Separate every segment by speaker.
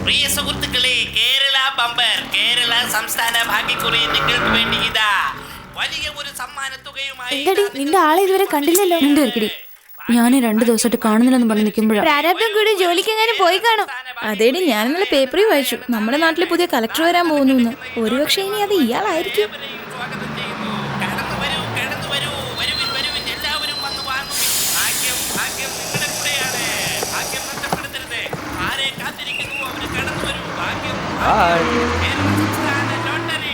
Speaker 1: പ്രിയ സുഹൃത്തുക്കളെ, കേരള ബമ്പർ, കേരള സംസ്ഥാന ഭാഗ്യക്കുറി നിങ്ങൾക്ക് വേണ്ടി ഇതാ വലിയ ഒരു സമ്മാനത്തുകയുമായി.
Speaker 2: നിന്റെ ആളെ ഇതുവരെ കണ്ടില്ലല്ലോ.
Speaker 3: ഞാൻ 2 ദിവസമായിട്ട് കാണുന്നില്ലെന്ന് പറഞ്ഞ് നിൽക്കുമ്പോഴാണ്.
Speaker 2: പ്രാരാബ്ദം കൂടി ജോലിക്കെങ്ങാനും പോയി കാണും.
Speaker 4: അതേടി, ഞാൻ ഇന്നലെ പേപ്പറിൽ വായിച്ചു നമ്മുടെ നാട്ടിൽ പുതിയ കളക്ടർ വരാൻ പോകുന്നു. ഒരുപക്ഷെ ഇനി അത് ഇയാളായിരിക്കും.
Speaker 1: സ്വാഗതം ചെയ്യുന്നു. കടന്നു വരൂ, കടന്നു വരൂ, വരുവിൻ വരുവിൻ, എല്ലാവരും വന്നു വാങ്ങുവിൻ. ഭാഗ്യം ഭാഗ്യം നിങ്ങളുടെ കൂടെയാണ്. ഭാഗ്യം നഷ്ടപ്പെടുത്തരുത്. ആരെ കാത്തിരിക്കുന്നു അവര് കടന്നു വരൂ. ഭാഗ്യം കേരള സംസ്ഥാന ലോട്ടറി.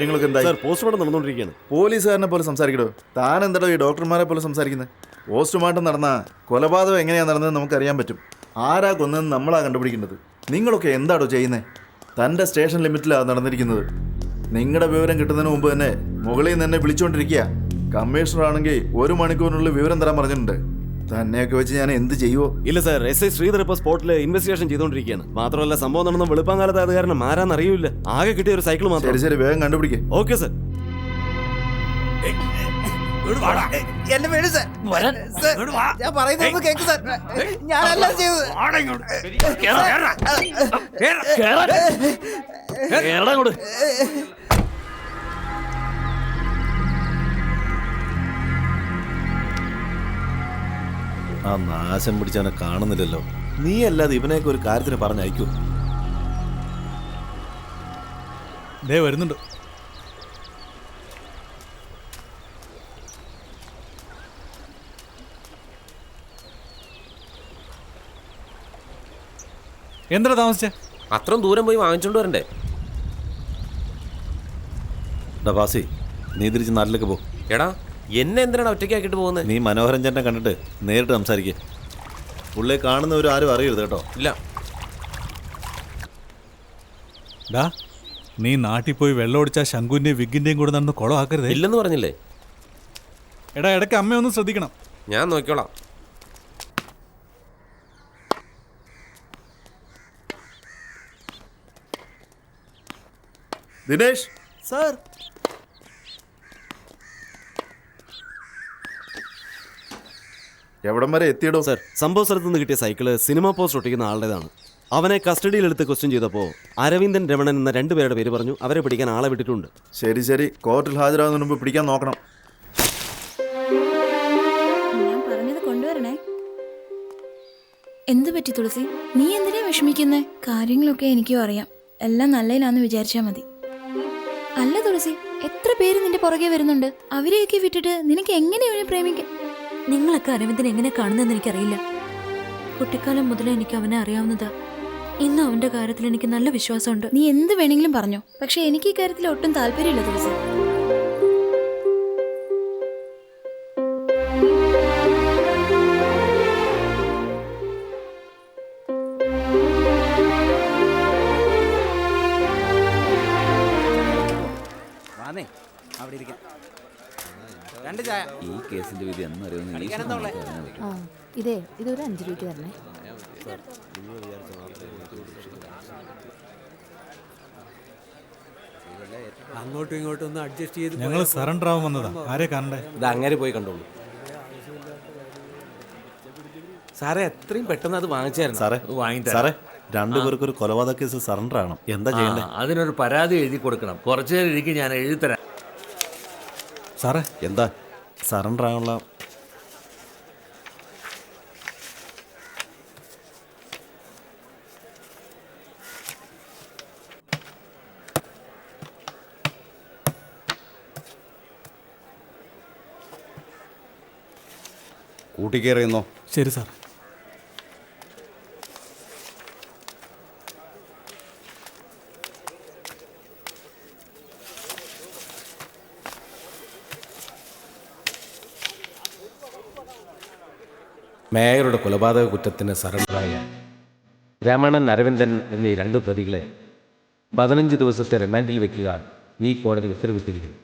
Speaker 5: നിങ്ങൾക്ക് എന്തായി?
Speaker 6: സാർ പോസ്റ്റ്മോർട്ടം നടന്നുകൊണ്ടിരിക്കുകയാണ്.
Speaker 5: പോലീസുകാരനെ പോലെ സംസാരിക്കടോ. താൻ എന്താടോ ഈ ഡോക്ടർമാരെ പോലെ സംസാരിക്കുന്നത്? പോസ്റ്റ്മോർട്ടം നടന്ന കൊലപാതകം എങ്ങനെയാണ് നടന്നത് നമുക്കറിയാൻ പറ്റും. ആരാ കൊന്നതെന്ന് നമ്മളാ കണ്ടുപിടിക്കേണ്ടത്. നിങ്ങളൊക്കെ എന്താടോ ചെയ്യുന്നത്? തൻ്റെ സ്റ്റേഷൻ ലിമിറ്റിലാണ് നടന്നിരിക്കുന്നത്. നിങ്ങളുടെ വിവരം കിട്ടുന്നതിന് മുമ്പ് തന്നെ മുകളിൽ നിന്ന് എന്നെ വിളിച്ചുകൊണ്ടിരിക്കുക. കമ്മീഷണർ ആണെങ്കിൽ 1 മണിക്കൂറിനുള്ളിൽ വിവരം തരാൻ പറഞ്ഞിട്ടുണ്ട്. തന്നെയൊക്കെ വെച്ച് ഞാൻ എന്ത് ചെയ്യുമോ?
Speaker 6: ഇല്ല സാർ, എസ് ഐ ശ്രീധർ ഇപ്പോൾ സ്പോട്ടിൽ ഇൻവെസ്റ്റിഗേഷൻ ചെയ്തുകൊണ്ടിരിക്കുകയാണ്. മാത്രമല്ല സംഭവം നടന്ന വെളുപ്പാങ്കാലത്ത് അത് കാരണം ആരാന്ന് അറിയില്ല. ആകെ കിട്ടിയ ഒരു സൈക്കിൾ മാത്രം.
Speaker 5: ശരി വേഗം കണ്ടുപിടിക്കേ.
Speaker 6: Okay sir.
Speaker 7: എന്റെ പേര് സാർ, ഞാൻ പറയുന്നത് കേക്ക് സാർ, ഞാനല്ല ചെയ്തത്.
Speaker 8: ആ നാശം പിടിച്ചവനെ കാണുന്നില്ലല്ലോ. നീ അല്ലാതെ ഇവനെയൊക്കെ ഒരു കാര്യത്തിന് പറഞ്ഞയക്കൂ.
Speaker 9: ദേ വരുന്നുണ്ട്. എന്താ താമസിച്ചേ?
Speaker 10: അത്രയും ദൂരം പോയി വാങ്ങിച്ചോണ്ട് വരണ്ടേ?
Speaker 8: ബാസി, നീ തിരിച്ച് നാട്ടിലേക്ക് പോ.
Speaker 10: എടാ, എന്നെ എന്തിനാണ് ഒറ്റയ്ക്കാക്കിട്ട് പോകുന്നത്?
Speaker 8: നീ മനോഹരൻ ചേട്ടനെ കണ്ടിട്ട് നേരിട്ട് സംസാരിക്കുക. പുള്ളിയെ കാണുന്നവരും ആരും അറിയരുത് കേട്ടോ.
Speaker 10: ഇല്ല.
Speaker 9: ഡാ, നീ നാട്ടിൽ പോയി വെള്ളം ഒടിച്ച ശങ്കുവിന്റെയും വിഗിന്റെയും കൂടെ നടന്ന് കുളമാക്കരുതേ.
Speaker 10: ഇല്ലെന്ന് പറഞ്ഞില്ലേ?
Speaker 9: എടാ, ഇടയ്ക്ക് അമ്മയൊന്നും ശ്രദ്ധിക്കണം.
Speaker 10: ഞാൻ നോക്കിക്കോളാം.
Speaker 5: ദിനേഷ്
Speaker 6: സാർ,
Speaker 5: എവിടം വരെ എത്തിയിടോ?
Speaker 6: സാർ, സംഭവ സ്ഥലത്ത് നിന്ന് കിട്ടിയ സൈക്കിള് സിനിമ പോസ്റ്റ് ഒട്ടിക്കുന്ന ആളുടേതാണ്. അവനെ കസ്റ്റഡിയിലെടുത്ത് ക്വസ്റ്റ്യൻ ചെയ്തപ്പോൾ അരവിന്ദൻ, രമണൻ എന്ന 2 പേരുടെ പേര് പറഞ്ഞു. അവരെ പിടിക്കാൻ ആളെ വിട്ടിട്ടുണ്ട്.
Speaker 5: ശരി കോർട്ടിൽ ഹാജരാകുന്നതിന് മുമ്പ് പിടിക്കാൻ നോക്കണം.
Speaker 4: ഞാൻ പറഞ്ഞത് കൊണ്ടുവരണേ. എന്ത് പറ്റി തുളസി? നീ എന്തിനാ വിഷമിക്കുന്നേ? കാര്യങ്ങളൊക്കെ എനിക്കും അറിയാം. എല്ലാം നല്ലതിലാന്ന് വിചാരിച്ചാ മതി. അല്ല തുളസി, എത്ര പേര് നിന്റെ പുറകെ വരുന്നുണ്ട്. അവരെയൊക്കെ വിട്ടിട്ട് നിനക്ക് എങ്ങനെ അവനെ പ്രേമിക്കാം?
Speaker 3: നിങ്ങളൊക്കെ അരവിന്ദൻ എങ്ങനെ കാണുന്നതെന്ന് എനിക്കറിയില്ല. കുട്ടിക്കാലം മുതലേ എനിക്ക് അവനെ അറിയാവുന്നതാ. ഇന്ന് അവന്റെ കാര്യത്തിൽ എനിക്ക് നല്ല വിശ്വാസമുണ്ട്.
Speaker 4: നീ എന്ത് വേണമെങ്കിലും പറഞ്ഞോ, പക്ഷെ എനിക്ക് ഈ കാര്യത്തിൽ ഒട്ടും താല്പര്യമില്ല തുളസി.
Speaker 7: അവിടെ ഇരിക്കാം. 2 ചായ.
Speaker 8: ഈ കേസിന്റെ വിധി എന്നറിയുന്ന
Speaker 2: ഇതൊരു 5 രൂപയ്ക്ക് തരണേ.
Speaker 7: അങ്ങോട്ടും ഇങ്ങോട്ടും ഒന്ന് അഡ്ജസ്റ്റ് ചെയ്ത്
Speaker 9: ഞങ്ങൾ സറണ്ടർ ആവാൻ വന്നതാ. ആരെ കാണണ്ടേ?
Speaker 10: ഇത് അങ്ങനെ പോയി കണ്ടോളൂ. സാറേ, എത്രയും പെട്ടെന്ന് അത് വാങ്ങിച്ചായിരുന്നു.
Speaker 8: സാറേ, 2 പേർക്ക് ഒരു കൊലപാതക കേസ് സറണ്ടർ ആണ്. എന്താ ചെയ്യണ്ടേ?
Speaker 11: അതിനൊരു പരാതി എഴുതി കൊടുക്കണം. കുറച്ചു നേരം ഇരിക്കും, ഞാൻ എഴുതി തരാം.
Speaker 9: സാറേ,
Speaker 8: എന്താ സറണ്ടർ ആണുള്ള?
Speaker 5: കൂട്ടിക്കേറിയുന്നോ?
Speaker 9: ശരി സാർ.
Speaker 10: മേയറുടെ കൊലപാതക കുറ്റത്തിന് സറണ്ടറായ രമണൻ, അരവിന്ദൻ എന്നീ 2 പ്രതികളെ 15 ദിവസത്തെ റിമാൻഡിൽ വെക്കുക ഈ കോടതി ഉത്തരവിട്ടിരിക്കുന്നു.